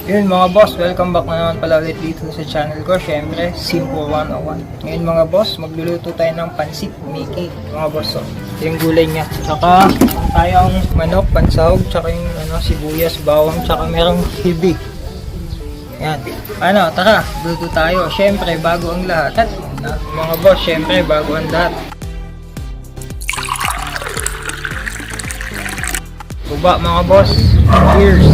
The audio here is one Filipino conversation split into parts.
Yun mga boss, welcome back na naman pala ulit dito sa channel ko. Syempre, Simple 101. Ngayon mga boss, magluluto tayo ng pansit Mickey. Mga boss, so, yung gulay niya. Tsaka tayong manok, pansahog, tsaka yung sibuyas, bawang, tsaka merong hibi. Yan. Tara, luto tayo. Syempre, bago ang lahat. Mga boss, syempre, bago ang lahat. Buba mga boss. Cheers.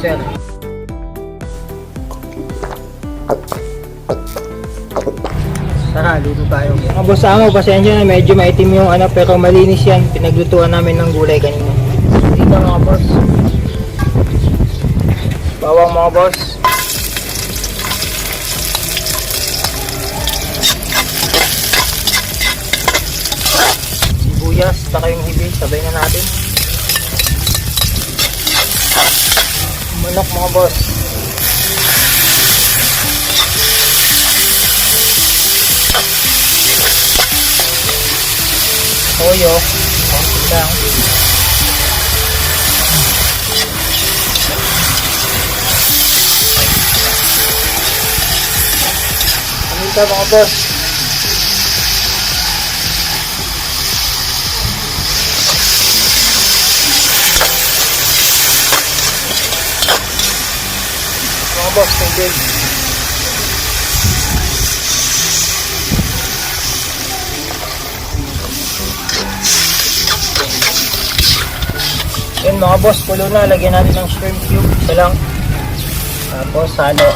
Sir. Tara, luto tayo. Mga boss amo, pasensya na medyo maitim yung pero malinis yan. Pinaglutuan namin ng gulay kanina. Dito mga boss. Bawang mga boss. Sibuyas, saka yung hibi, sabay na natin. Manok mga boss. Toyo, konti lang. Paminta mga boss. Mga boss, tubig. Yun mga boss, pulo na. Lagyan natin ng shrimp cube. Isa lang. Tapos halo.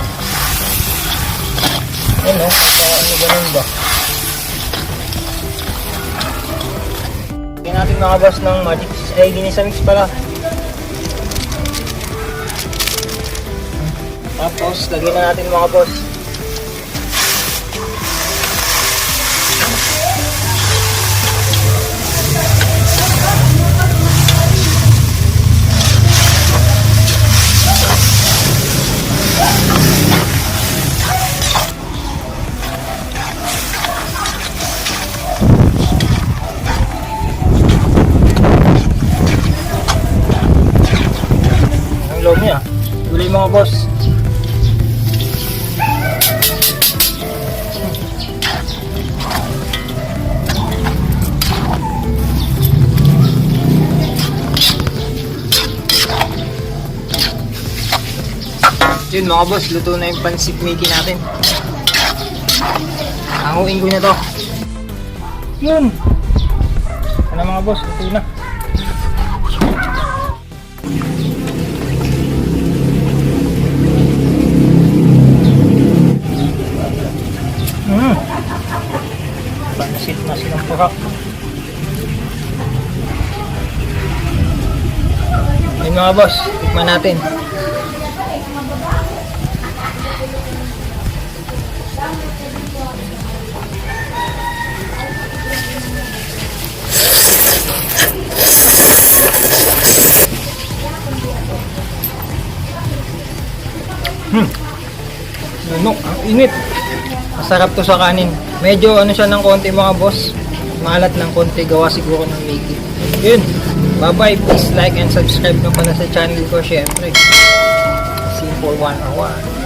Yun ano ganun ba? Lagyan natin mga boss ng magic. Ginisa mix pala. Tapos, lagyan na natin mga boss. Ang loob niya. Gulay mga boss. Yun mga boss, luto na yung pansit Mickey natin. Hanguin ko na to. Yun. Ano mga boss, luto na. Pansit na silang puhak. Yun mga boss, tikman natin. Ang init. Masarap to sa kanin. Medyo siya ng konti mga boss. Malat ng konti, gawa siguro ng Mickey. Yun. Bye bye. Please like and subscribe na pala sa channel ko syempre. Simple 101.